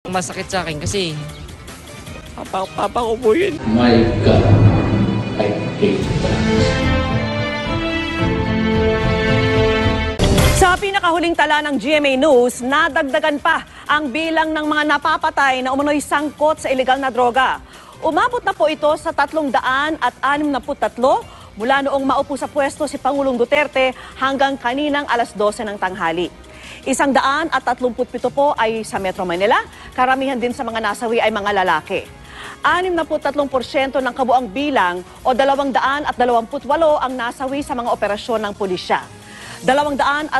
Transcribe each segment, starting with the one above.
Masakit sa akin kasi papa ko po yun. My God, I hate drugs. Sa pinakahuling tala ng GMA News, nadagdagan pa ang bilang ng mga napapatay na umano'y sangkot sa ilegal na droga. Umabot na po ito sa 363 mula noong maupo sa pwesto si Pangulong Duterte hanggang kaninang alas 12 ng tanghali. 137 po ay sa Metro Manila, karamihan din sa mga nasawi ay mga lalaki. 63% ng kabuang bilang o 228 ang nasawi sa mga operasyon ng pulisya. 213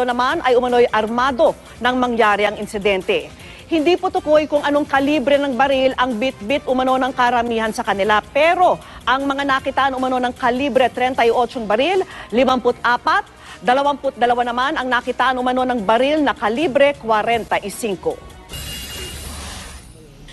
naman ay umano'y armado nang mangyari ang insidente. Hindi po tukoy kung anong kalibre ng baril ang bit-bit umano ng karamihan sa kanila. Pero ang mga nakitaan umano ng kalibre 38 baril, 54, 22 naman ang nakitaan umano ng baril na kalibre 45.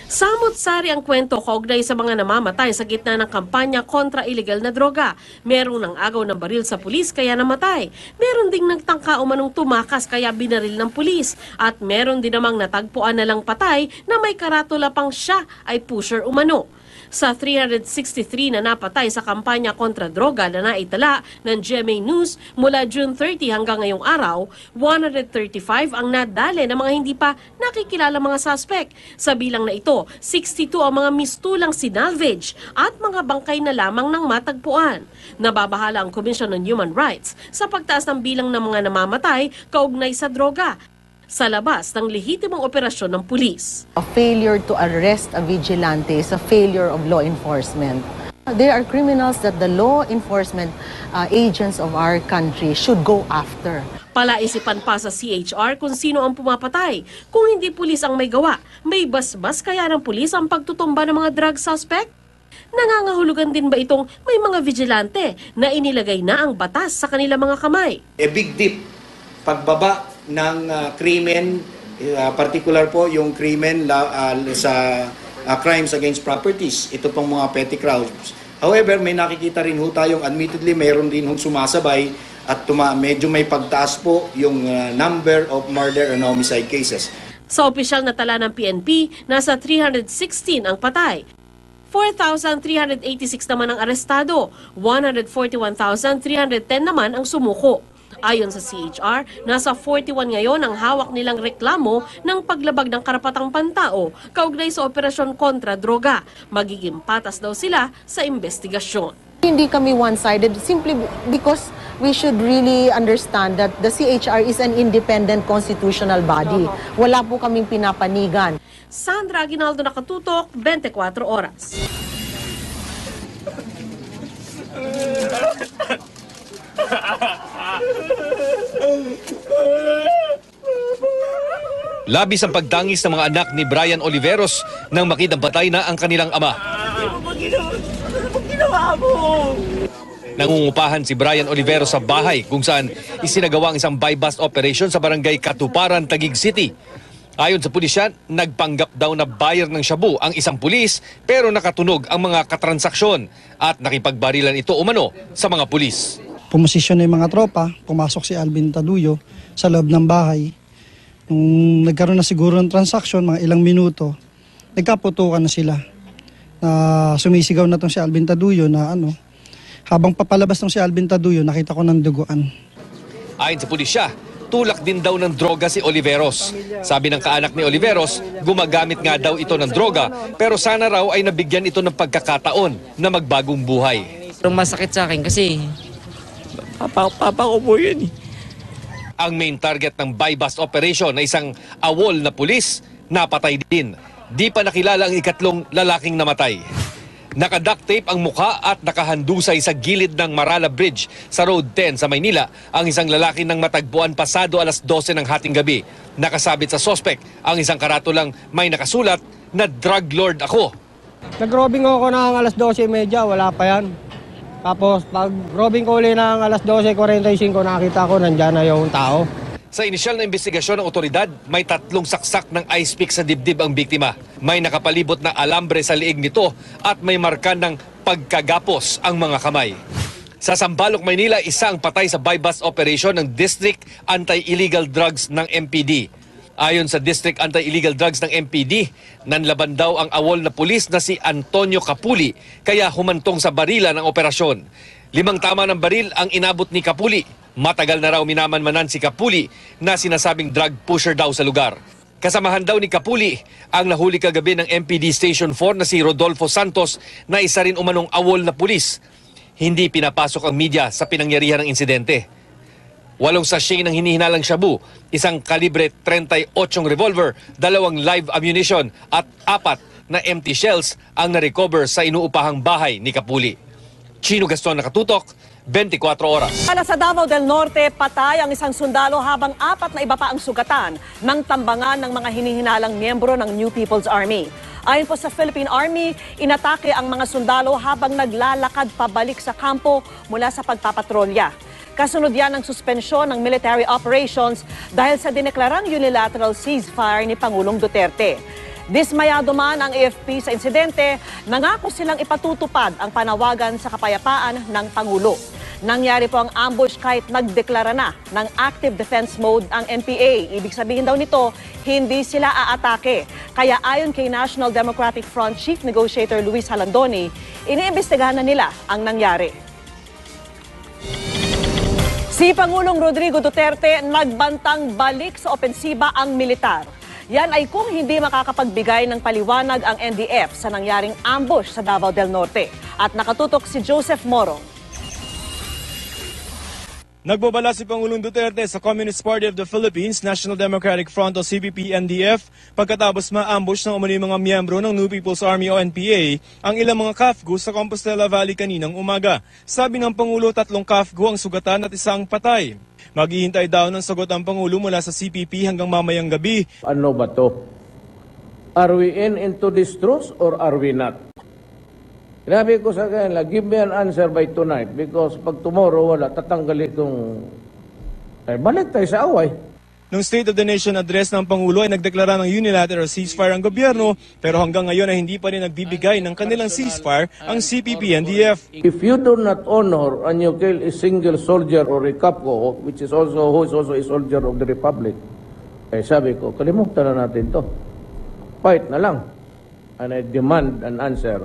Samot-sari ang kwento kaugnay sa mga namamatay sa gitna ng kampanya kontra ilegal na droga. Merong nang agaw ng baril sa pulis kaya namatay. Meron ding nagtangka umanong tumakas kaya binaril ng pulis. At meron din namang natagpuan na lang patay na may karatula pang siya ay pusher umano. Sa 363 na napatay sa kampanya kontra droga na naitala ng GMA News mula June 30 hanggang ngayong araw, 135 ang nadale ng mga hindi pa nakikilala mga suspect. Sa bilang na ito, 62 ang mga mistulang sinalvage at mga bangkay na lamang ng matagpuan. Nababahala ang Commission on Human Rights sa pagtaas ng bilang ng mga namamatay kaugnay sa droga sa labas ng lehitimong operasyon ng pulis. A failure to arrest a vigilante is a failure of law enforcement. There are criminals that the law enforcement agents of our country should go after. Palaisipan pa sa CHR kung sino ang pumapatay. Kung hindi pulis ang may gawa, may basbas kaya ng pulis ang pagtutumba ng mga drug suspect? Nangangahulugan din ba itong may mga vigilante na inilagay na ang batas sa kanila mga kamay? A big dip, pagbaba ng krimen, particular po yung krimen sa crimes against properties. Ito pong mga petty crimes. However, may nakikita rin ho tayong admittedly mayroon din hong sumasabay at medyo may pagtaas po yung number of murder and homicide cases. Sa opisyal na tala ng PNP, nasa 316 ang patay. 4,386 naman ang arestado, 141,310 naman ang sumuko. Ayon sa CHR, nasa 41 ngayon ang hawak nilang reklamo ng paglabag ng karapatang pantao kaugnay sa operasyon kontra droga. Magiging patas daw sila sa investigasyon. Hindi kami one-sided simply because we should really understand that the CHR is an independent constitutional body. Wala po kaming pinapanigan. Sandra Aguinaldo, Nakatutok, 24 Oras. Labis ang pagtangis ng mga anak ni Brian Oliveros nang makitang patay na ang kanilang ama. Nangungupahan si Brian Oliveros sa bahay kung saan isinagawa ang isang buy-bust operation sa barangay Katuparan, Taguig City. Ayon sa pulisya, nagpanggap daw na buyer ng shabu ang isang pulis pero nakatunog ang mga katransaksyon at nakipagbarilan ito umano sa mga pulis. Pumosisyon na yung mga tropa, pumasok si Alvin Taduyo sa loob ng bahay. Nung nagkaroon na siguro ng transaksyon, mga ilang minuto, nagkaputukan na sila. Sumisigaw na itong si Alvin Taduyo na habang papalabas ng si Alvin Taduyo, nakita ko ng duguan. Ayon sa pulisya, tulak din daw ng droga si Oliveros. Sabi ng kaanak ni Oliveros, gumagamit nga daw ito ng droga pero sana raw ay nabigyan ito ng pagkakataon na magbagong buhay. Masakit sa akin kasi papa ko po yun. Ang main target ng buy-bust operation na isang awol na pulis, napatay din. Di pa nakilala ang ikatlong lalaking namatay. Naka-duct tape ang mukha at nakahandusay sa gilid ng Marala Bridge sa Road 10 sa Maynila ang isang lalaki ng matagpuan pasado alas 12 ng hating gabi. Nakasabit sa sospek ang isang karatulang may nakasulat na drug lord ako. Nag-robing ako ng alas 12:30, wala pa yan. Tapos pag robing ko ulit ng alas 12:45, nakita ko nandyan na yung tao. Sa inisyal na investigasyon ng otoridad, may 3 saksak ng ice pick sa dibdib ang biktima. May nakapalibot na alambre sa liig nito at may marka ng pagkagapos ang mga kamay. Sa Sampaloc, Maynila, isa ang patay sa buy-bust operation ng District Anti-Illegal Drugs ng MPD. Ayon sa District Anti-Illegal Drugs ng MPD, nanlaban daw ang awol na pulis na si Antonio Capuli kaya humantong sa barila ng operasyon. 5 tama ng baril ang inabot ni Capuli. Matagal na raw minamanmanan si Capuli na sinasabing drug pusher daw sa lugar. Kasamahan daw ni Capuli ang nahuli kagabi ng MPD Station 4 na si Rodolfo Santos na isa rin umanong awol na pulis. Hindi pinapasok ang media sa pinangyarihan ng insidente. 8 sachet ng hinihinalang shabu, 1 kalibre 38 revolver, 2 live ammunition at 4 na empty shells ang na-recover sa inuupahang bahay ni Capuli. Chino Gaston, Nakatutok, 24 oras. Sa Davao del Norte, patay ang isang sundalo habang 4 na iba pa ang sugatan ng tambangan ng mga hinihinalang miyembro ng New People's Army. Ayon po sa Philippine Army, inatake ang mga sundalo habang naglalakad pabalik sa kampo mula sa pagpapatrolya. Kasunod yan ang suspensyon ng military operations dahil sa dineklarang unilateral ceasefire ni Pangulong Duterte. Dismayado man ang AFP sa insidente, nangako silang ipatutupad ang panawagan sa kapayapaan ng Pangulo. Nangyari po ang ambush kahit nagdeklara na ng active defense mode ang NPA. Ibig sabihin daw nito, hindi sila aatake. Kaya ayon kay National Democratic Front Chief Negotiator Luis Halandoni, iniimbestigahan na nila ang nangyari. Si Pangulong Rodrigo Duterte nagbantang balik sa opensiba ang militar. Yan ay kung hindi makakapagbigay ng paliwanag ang NDF sa nangyaring ambush sa Davao del Norte. At nakatutok si Joseph Moro. Nagbabala si Pangulong Duterte sa Communist Party of the Philippines, National Democratic Front o CPP-NDF pagkatapos ma-ambush ng umano'y mga miyembro ng New People's Army o NPA ang ilang mga KAFGU sa Compostela Valley kaninang umaga. Sabi ng Pangulo, 3 KAFGU ang sugatan at 1 patay. Maghihintay daw ng sagot ang Pangulo mula sa CPP hanggang mamayang gabi. Ano ba to? Are we into this truce or are we not? Sinabi ko sa kanila, give me an answer by tonight because pag tomorrow wala, tatanggal itong... balik tayo sa away. Nung State of the Nation address ng Pangulo ay nagdeklara ng unilateral ceasefire ang gobyerno pero hanggang ngayon ay hindi pa rin nagbibigay ng kanilang ceasefire ang CPP-NDF. If you do not honor and you kill a single soldier or a CAPCO, who is also a soldier of the Republic, sabi ko, kalimutan na natin to. Fight na lang. And I demand an answer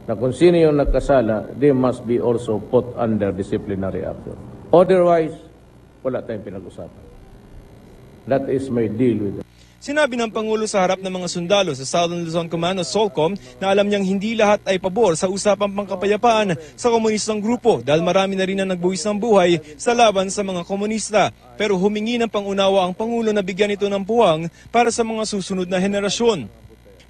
na kung sino yung nagkasala, they must be also put under disciplinary action. Otherwise, wala tayong pinag-usapan. That is my deal with it. Sinabi ng Pangulo sa harap ng mga sundalo sa Southern Luzon Command o SOLCOM na alam niyang hindi lahat ay pabor sa usapang pangkapayapaan sa komunistang grupo dahil marami na rin ang nagbuwis ng buhay sa laban sa mga komunista. Pero humingi ng pangunawa ang Pangulo na bigyan ito ng puwang para sa mga susunod na henerasyon.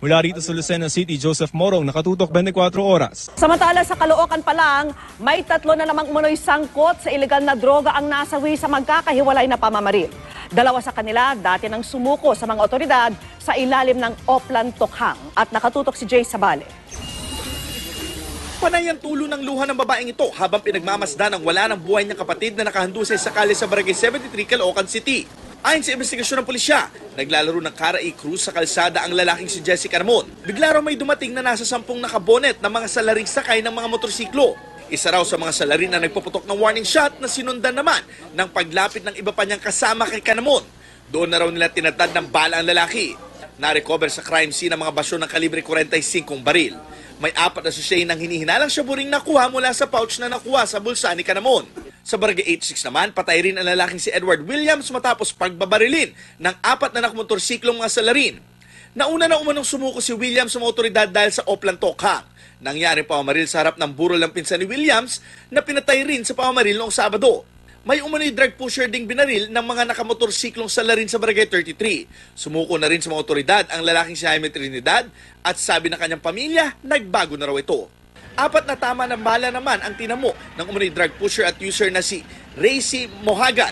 Mula rito sa Lucena City, Joseph Morong, Nakatutok, 24 oras. Samantala sa Caloocan pa lang, may 3 na namang umunoy sangkot sa illegal na droga ang nasawi sa magkakahiwalay na pamamaril. 2 sa kanila dati nang sumuko sa mga otoridad sa ilalim ng Oplan Tokhang. At nakatutok si Jay Sabale. Panay ang tulo ng luha ng babaeng ito habang pinagmamasdan ang wala ng buhay niyang kapatid na nakahandusay sa kali sa Barangay 73, Caloocan City. Ayon sa investigasyon ng pulisya, naglalaro ng Cara-E Cruz sa kalsada ang lalaking si Jessica Ramon. Bigla raw may dumating na nasa 10 nakabonet na mga salaring sakay ng mga motorsiklo. Isa raw sa mga salarin na nagpuputok ng warning shot na sinundan naman ng paglapit ng iba pa niyang kasama kay Kanamon. Doon na raw nila tinatad ng bala ang lalaki. Na-recover sa crime scene ang mga basyo ng kalibre 45 baril. May 4 na sachet ng hinihinalang shaburing nakuha mula sa pouch na nakuha sa bulsa ni Kanamon. Sa Barangay 86 naman, patay rin ang lalaking si Edward Williams matapos pagbabarilin ng 4 na nakamotorsiklong mga salarin. Nauna na umanong sumuko si Williams sa mga otoridad dahil sa Oplan Tokhang. Nangyari pamamaril sa harap ng burol ng pinsan ni Williams na pinatay rin sa pamamaril noong Sabado. May umano'y drug pusher ding binaril ng mga nakamotorsiklong salarin sa Barangay 33. Sumuko na rin sa mga otoridad ang lalaking si Jaime Trinidad at sabi ng kanyang pamilya, nagbago na raw ito. 4 na tama ng bala naman ang tinamo ng umano'y drug pusher at user na si Racy Mohagan.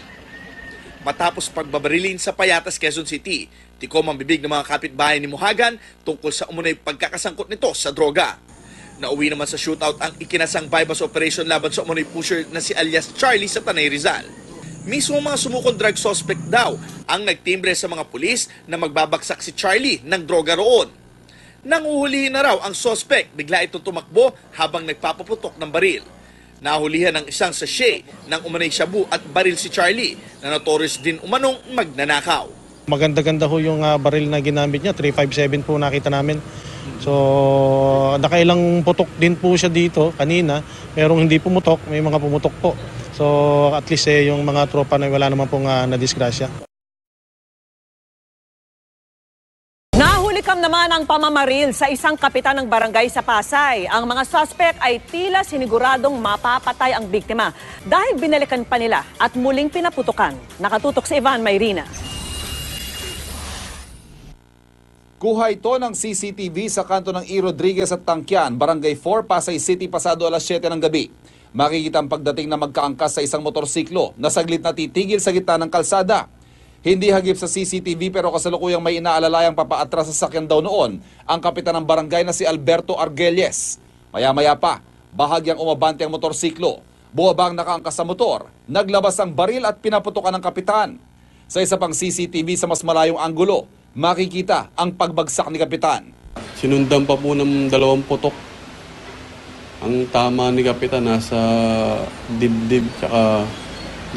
Matapos pagbabarilin sa Payatas, Quezon City, tikom ang bibig ng mga kapitbahay ni Mohagan tungkol sa umano'y pagkakasangkot nito sa droga. Nauwi naman sa shootout ang ikinasang bypass operation laban sa umano'y pusher na si alias Charlie sa Tanay Rizal. Mismo mga sumukong drug suspect daw ang nagtimbre sa mga pulis na magbabagsak si Charlie ng droga roon. Nang uhulihin na raw ang suspect, bigla itong tumakbo habang nagpapaputok ng baril. Nahulihan ng 1 sachet ng umano'y shabu at baril si Charlie na notorious din umanong magnanakaw. Maganda-ganda ho yung baril na ginamit niya, 357 po nakita namin. So, nakailang putok din po siya dito kanina. Merong hindi pumutok, may mga pumutok po. So, at least yung mga tropa na wala naman pong nadisgrasya. Nahulikam naman ang pamamaril sa isang kapitan ng barangay sa Pasay. Ang mga suspect ay tila siniguradong mapapatay ang biktima dahil binalikan pa nila at muling pinaputukan. Nakatutok si Ivan Mayrina. Kuha ito ng CCTV sa kanto ng E. Rodriguez at Tangkian, Barangay 4, Pasay City, pasado alas 7 ng gabi. Makikita ang pagdating na magkaangkas sa isang motorsiklo na saglit na titigil sa gitna ng kalsada. Hindi hagip sa CCTV pero kasalukuyang may inaalalayang papaatras sa sakyan daw noon ang kapitan ng barangay na si Alberto Argelles. Maya-maya pa, bahagyang umabante ang motorsiklo. Buwabang nakaangkas sa motor, naglabas ang baril at pinaputukan ng kapitan. Sa isa pang CCTV sa mas malayong anggulo, makikita ang pagbagsak ni kapitan. Sinundan pa po ng 2 putok. Ang tama ni kapitan nasa dibdib tsaka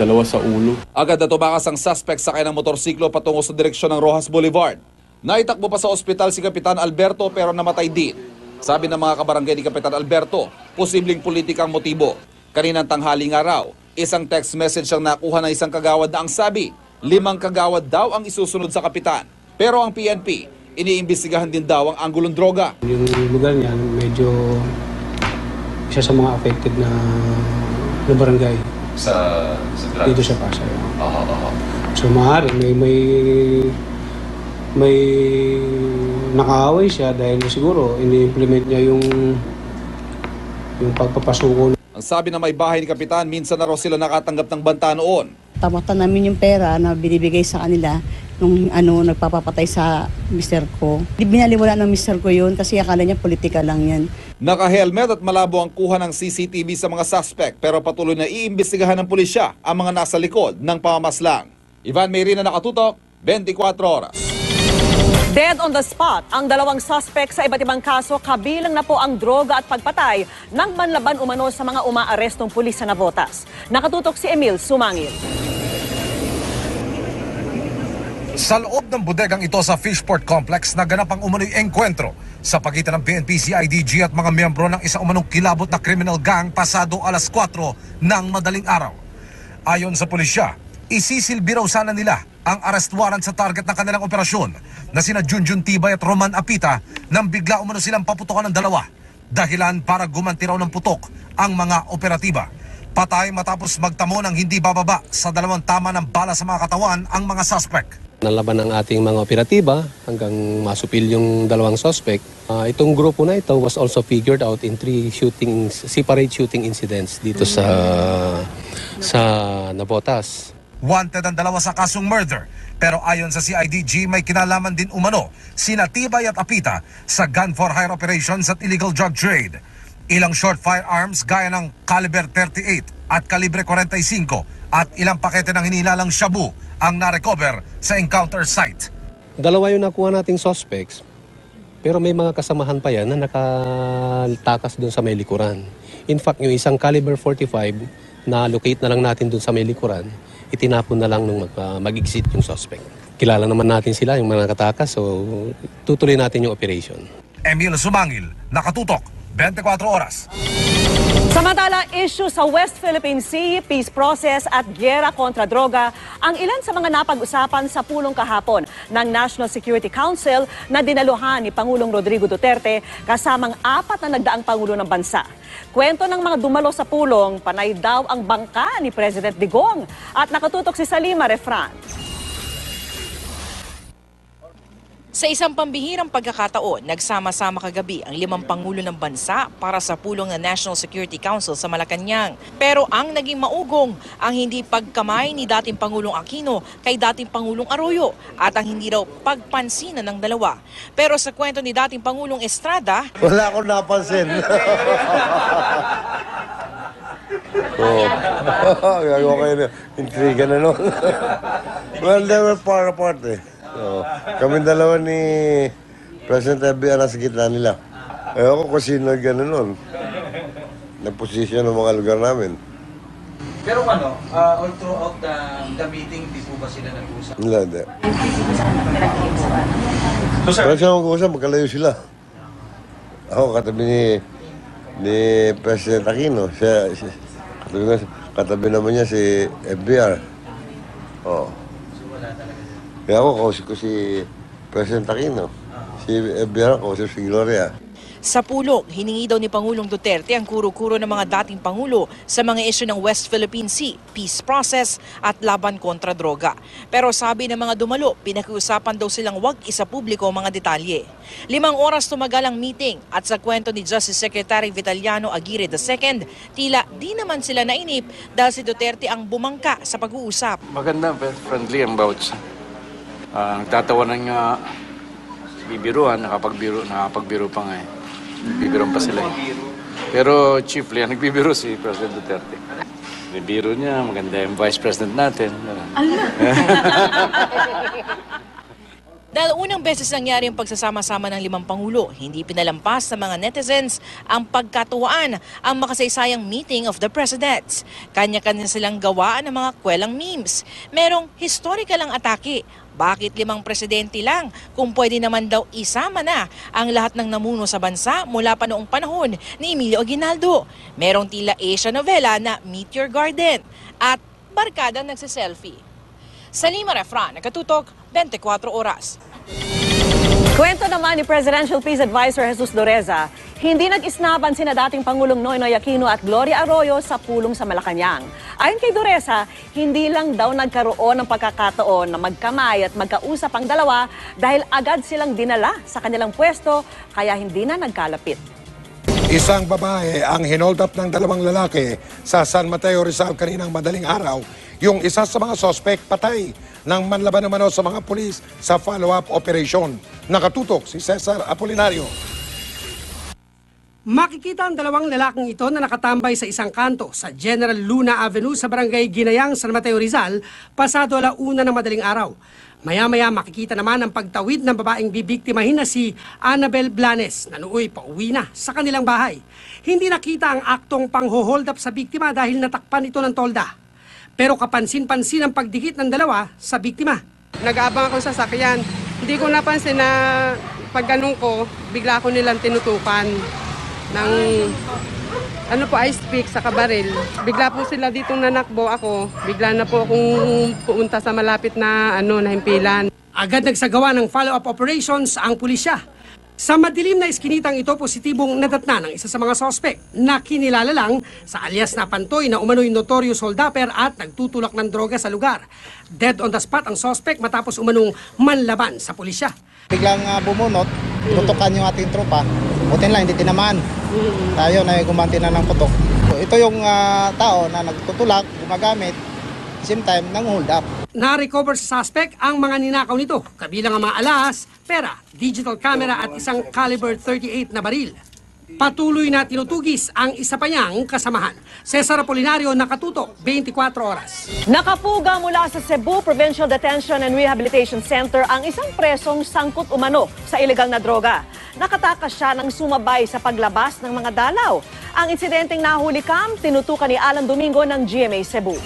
2 sa ulo. Agad na tumakas ang suspect sakay ng motorsiklo patungo sa direksyon ng Rojas Boulevard. Naitakbo pa sa ospital si Kapitan Alberto pero namatay din. Sabi ng mga kabarangay ni Kapitan Alberto, posibleng politikang motibo. Kaninang tanghali nga raw, isang text message ang nakuha ng isang kagawad na ang sabi, 5 kagawad daw ang isusunod sa kapitan. Pero ang PNP, iniimbestigahan din daw ang anggulong droga. Yung lugar niya, medyo isa sa mga affected na barangay. Dito sa Pasay. So maaari, may nakaaway siya dahil siguro ini-implement niya yung pagpapasuko. Ang sabi na may bahay ni Kapitan, minsan na raw sila nakatanggap ng banta noon. Tamatan namin yung pera na binibigay sa kanila nung nagpapapatay sa mister ko. Binaliwala ng mister ko yun kasi akala niya politika lang yan. Naka-helmet at malabo ang kuha ng CCTV sa mga suspect pero patuloy na iimbestigahan ng pulisya ang mga nasa likod ng pamamaslang. Ivan Mayrina, Nakatutok, 24 Oras. Dead on the spot ang 2 suspect sa iba't ibang kaso, kabilang na po ang droga at pagpatay ng manlaban umano sa mga umaarestong pulis sa Navotas. Nakatutok si Emil Sumangil. Sa loob ng bodegang ito sa Fishport Complex, naganap ang umano'y engkwentro sa pagitan ng PNP, CIDG at mga miyembro ng isang umanong kilabot na criminal gang pasado alas 4 ng madaling araw. Ayon sa pulisya, isisilbi raw sana nila ang arrest warrant sa target ng kanilang operasyon na sina Junjun Tibay at Roman Apita nang bigla umano silang paputokan ng 2. Dahilan para gumanti raw ng putok ang mga operatiba. Patay matapos magtamo ng hindi bababa sa 2 tama ng bala sa mga katawan ang mga suspect. Nalaban ng ating mga operatiba hanggang masupil yung 2 suspect. Itong grupo na ito was also figured out in 3 separate shooting incidents dito sa Navotas. Wanted ang 2 sa kasong murder. Pero ayon sa CIDG, may kinalaman din umano sina Tibay at Apita sa gun for hire operations at illegal drug trade. Ilang short firearms gaya ng caliber 38 at kalibre 45 at ilang pakete ng hinilalang shabu ang na-recover sa encounter site. 2 yung nakuha nating suspects, pero may mga kasamahan pa yan na nakatakas doon sa may likuran. In fact, yung isang caliber 45 na locate na lang natin doon sa may likuran, itinapon na lang nung mag-exit yung suspect. Kilala naman natin sila, yung mga nakatakas, so tutuloy natin yung operation. Emil Sumangil, Nakatutok, 24 Oras. Samantala, issue sa West Philippine Sea, peace process at gyera kontra droga ang ilan sa mga napag-usapan sa pulong kahapon ng National Security Council na dinaluhan ni Pangulong Rodrigo Duterte kasamang 4 na nagdaang Pangulo ng bansa. Kwento ng mga dumalo sa pulong, panay daw ang bangka ni President Digong at nakatutok si Salima Refran. Sa isang pambihirang pagkakataon, nagsama-sama kagabi ang 5 Pangulo ng bansa para sa pulong ng National Security Council sa Malacanang. Pero ang naging maugong, ang hindi pagkamay ni dating Pangulong Aquino kay dating Pangulong Arroyo at ang hindi raw pagpansinan ng 2. Pero sa kwento ni dating Pangulong Estrada, wala akong napansin. Gagawa kayo na intriga na nun. Well, they were far apart eh. So, kami 2 ni President FBR nasa gitna nila. Ayoko kung sino gano'n nun. Nag-position ng mga lugar namin. Pero all throughout the meeting, di po ba sila nag-usap? Hindi. Pero siya mag-uusap, magkalayo sila. Ako, ni President Aquino. Katabi naman niya si FBR. Oo. Kaya ako, kausap ko si President Aquino. Si FBR, kausap si Gloria. Sa pulong, hiningi daw ni Pangulong Duterte ang kuro-kuro ng mga dating Pangulo sa mga isyu ng West Philippine Sea, peace process at laban kontra droga. Pero sabi ng mga dumalo, pinag-uusapan daw silang wag isapubliko ang mga detalye. 5 oras tumagal ang meeting at sa kwento ni Justice Secretary Vitaliano Aguirre II, tila di naman sila nainip dahil si Duterte ang bumangka sa pag-uusap. Maganda, friendly ang bawat isa. Nagtatawanan nga, bibiruan, nakapagbiro pa nga eh. Nagbibiroan pa sila eh. Pero chiefly, nagbibiro si President Duterte. Nagbibiro niya, maganda yung Vice President natin. Dahil unang beses nangyari ang pagsasama-sama ng 5 Pangulo, hindi pinalampas sa mga netizens ang pagkatuwaan ang makasaysayang meeting of the presidents. Kanya-kanya silang gawaan ng mga kwelang memes. Merong historical ang atake. Bakit 5 presidente lang kung pwede naman daw isama na ang lahat ng namuno sa bansa mula pa noong panahon ni Emilio Aguinaldo? Merong tila Asia novela na Meet Your Garden at barkadang nagsiselfie. Salima Refran, Nakatutok, 24 Oras. Kwento naman ni Presidential Peace Advisor Jesus Loreza, hindi nag-isnaban sina dating Pangulong Noynoy Aquino at Gloria Arroyo sa pulong sa Malacanang. Ayon kay Loreza, hindi lang daw nagkaroon ng pagkakataon na magkamay at magkausap ang dalawa dahil agad silang dinala sa kanilang pwesto kaya hindi na nagkalapit. Isang babae ang hinold up ng 2 lalaki sa San Mateo, Rizal kaninang madaling araw. Yung isa sa mga sospek patay nang manlaban naman sa mga pulis sa follow-up operation. Nakatutok si Cesar Apolinario. Makikita ang 2 lalaking ito na nakatambay sa isang kanto sa General Luna Avenue sa Barangay Ginayang, San Mateo, Rizal, pasado 1:00 ng madaling araw. Maya-maya makikita naman ang pagtawid ng babaeng bibiktimahin na si Annabel Blanes na nooy pauwi na sa kanilang bahay. Hindi nakita ang aktong pang-hold up sa biktima dahil natakpan ito ng tolda. Pero kapansin-pansin ang pagdikit ng dalawa sa biktima. Nag-aabang ako sa sasakyan. Hindi ko napansin na pag ganun ko, bigla ko nilang tinutukan ng ice pick sa kabaril. Bigla po sila ditong nanakbo ako. Bigla na po akong pumunta sa malapit na himpilan. Agad nagsagawa ng follow-up operations ang pulisya. Sa madilim na iskinitang ito, positibong nadatna ng isa sa mga sospek na kinilala lang sa alias na Pantoy na umano'y notorious holdupper at nagtutulak ng droga sa lugar. Dead on the spot ang sospek matapos umanong manlaban sa pulisya. Biglang bumunot, tutukan yung ating tropa. Butin lang, hindi tinamaan. Tayo na gumanti na ng putok. Ito yung tao na nagtutulak, gumagamit, same time, nang hold up. Na-recover sa suspect ang mga ninakaw nito, kabilang ang mga alas, pera, digital camera at isang caliber 38 na baril. Patuloy na tinutugis ang isa pa niyang kasamahan. Cesar Apolinario, Nakatutok, 24 Oras. Nakapuga mula sa Cebu Provincial Detention and Rehabilitation Center ang isang presong sangkot umano sa ilegal na droga. Nakatakas siya ng sumabay sa paglabas ng mga dalaw. Ang insidenteng nahuli tinutukan ni Alan Domingo ng GMA Cebu.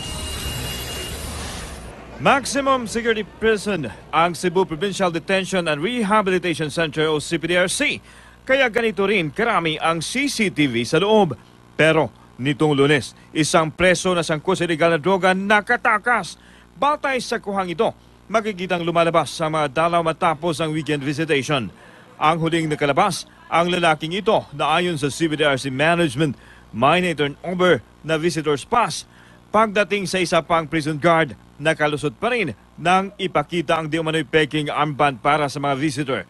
Maximum Security Prison ang Cebu Provincial Detention and Rehabilitation Center o CPDRC. Kaya ganito rin karami ang CCTV sa loob. Pero nitong Lunes, isang preso na sangkot sa illegal na droga nakatakas. Batay sa kuhang ito, makikitang lumalabas sa mga dalaw matapos ang weekend visitation. Ang huling nakalabas, ang lalaking ito na ayon sa CPDRC management, may na-turn over na visitor's pass. Pagdating sa isa pang prison guard, nakalusot pa rin nang ipakita ang di umano'y peking armband para sa mga visitor.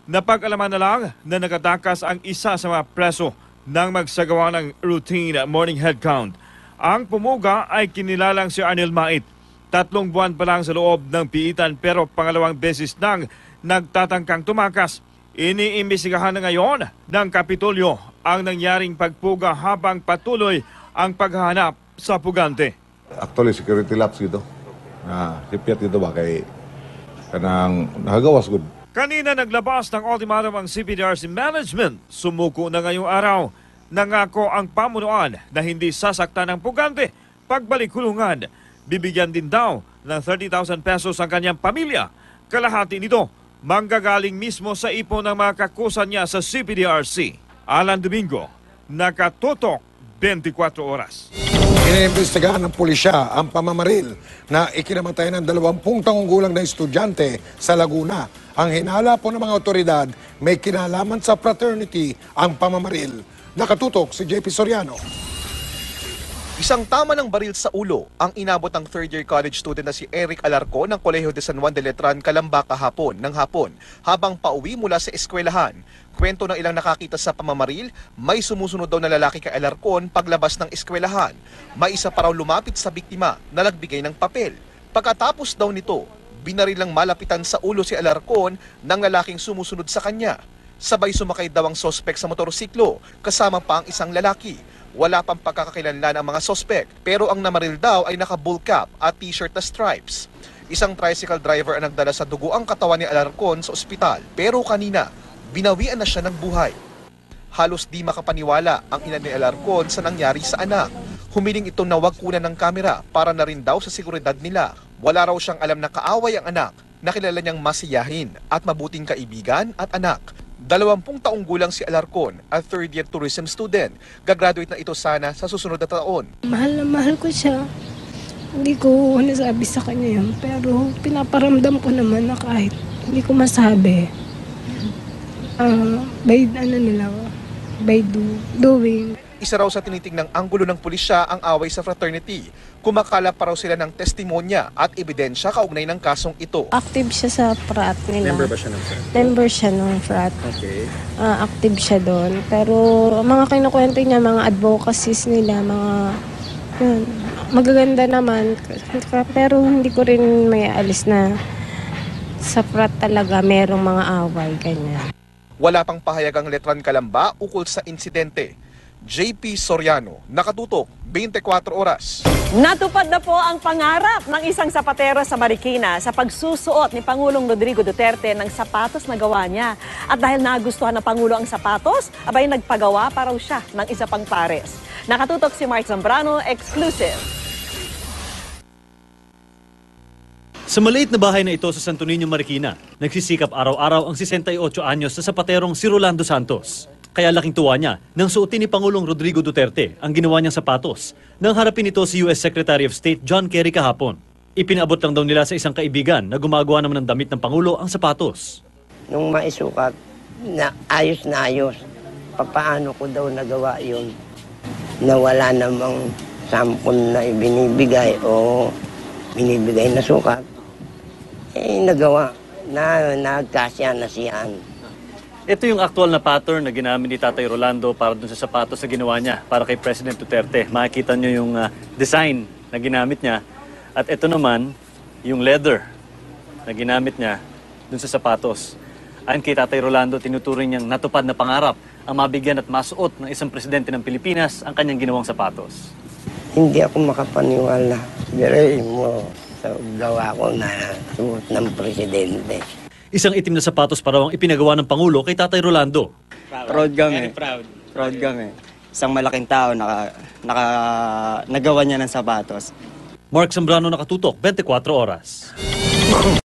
Napag-alaman na lang na nakatakas ang isa sa mga preso nang magsagawa ng routine morning head count. Ang pumuga ay kinilalang si Arnel Mait. 3 buwan pa lang sa loob ng piitan pero pangalawang beses nang nagtatangkang tumakas. Iniimbestigahan na ngayon ng Kapitolyo ang nangyaring pagpuga habang patuloy ang paghahanap sa pugante. Actually, security lapse dito. Sipyat dito ba kay kanang nakagawas good. Kanina naglabas ng ultimatum ang CPDRC management. Sumuko na ngayong araw. Nangako ang pamunuan na hindi sasaktan ng pugante. Pagbalik kulungan, bibigyan din daw ng 30,000 pesos ang kanyang pamilya. Kalahati nito manggagaling mismo sa ipon ng mga kakusa niya sa CPDRC. Alan Domingo, nakatutok 24 oras. Iniimbestigahan ng pulisya ang pamamaril na ikinamatay ng 20 taong gulang na estudyante sa Laguna. Ang hinala po ng mga otoridad, may kinalaman sa fraternity ang pamamaril. Nakatutok si JP Soriano. Isang tama ng baril sa ulo ang inabot ng third-year college student na si Eric Alarco ng Colegio de San Juan de Letran, Calamba kahapon ng hapon habang pauwi mula sa eskwelahan. Kwento ng ilang nakakita sa pamamaril, may sumusunod daw na lalaki kay Alarcon paglabas ng eskwelahan. May isa pa raw lumapit sa biktima na nagbigay ng papel. Pagkatapos daw nito, binarilang malapitan sa ulo si Alarcon ng lalaking sumusunod sa kanya. Sabay sumakay daw ang sospek sa motorsiklo, kasama pa ang isang lalaki. Wala pang pagkakakilanlan ang mga sospek, pero ang namaril daw ay naka-bull cap at t-shirt na stripes. Isang tricycle driver ang nagdala sa dugo ang katawan ni Alarcon sa ospital, pero kanina, binawian na siya ng buhay. Halos di makapaniwala ang ina ni Alarcon sa nangyari sa anak. Humiling ito na wag kunan ng kamera para na rin daw sa seguridad nila. Wala raw siyang alam na kaaway ang anak, nakilala niyang masiyahin at mabuting kaibigan at anak. 20 taong gulang si Alarcon at third-year tourism student. Gagraduate na ito sana sa susunod na taon. Mahal na mahal ko siya. Hindi ko nasabi sa kanya yun. Pero pinaparamdam ko naman na kahit hindi ko masabi. By doing. Isa raw sa tinitingnang anggulo ng pulisya ang away sa fraternity. Kumakalap pa raw sila ng testimonya at ebidensya kaugnay ng kasong ito. Active siya sa frat nila. Member ba siya ng frat? Member siya ng frat. Okay. Active siya doon. Pero mga kinukwento niya, mga advocacies nila, yun, magaganda naman. Pero hindi ko rin may alis na sa frat talaga merong mga away, ganyan. Wala pang pahayagang Letran Calamba ukol sa insidente. JP Soriano, nakatutok 24 oras. Natupad na po ang pangarap ng isang sapatero sa Marikina sa pagsusuot ni Pangulong Rodrigo Duterte ng sapatos na gawa niya. At dahil nagustuhan ng Pangulo ang sapatos, abay nagpagawa pa raw siya ng isa pang pares. Nakatutok si Mark Zambrano, exclusive. Sa maliit na bahay na ito sa Santo Niño, Marikina, nagsisikap araw-araw ang 68 anyos na sapaterong si Rolando Santos. Kaya laking tuwa niya nang suotin ni Pangulong Rodrigo Duterte ang ginawa niyang sapatos nang harapin ito si US Secretary of State John Kerry kahapon. Ipinaabot lang daw nila sa isang kaibigan na gumagawa naman ng damit ng Pangulo ang sapatos. Nung maisukat, na ayos, papaano ko daw nagawa yun? Na wala namang sampon na ibinibigay o binibigay na sukat. Nagawa na nagkasya na siyan. Ito yung actual na pattern na ginamit ni Tatay Rolando para dun sa sapatos na ginawa niya para kay President Duterte. Makikita niyo yung design na ginamit niya. At ito naman, yung leather na ginamit niya dun sa sapatos. Ayon kay Tatay Rolando, tinuturing niyang natupad na pangarap ang mabigyan at masuot ng isang presidente ng Pilipinas ang kanyang ginawang sapatos. Hindi ako makapaniwala. Biruin mo sa gawa ko na suot ng presidente. Isang itim na sapatos pa raw ang ipinagawa ng Pangulo kay Tatay Rolando. Proud kami. Proud kami. Isang malaking tao nagawa niya ng sapatos. Mark Zambrano, nakatutok 24 oras.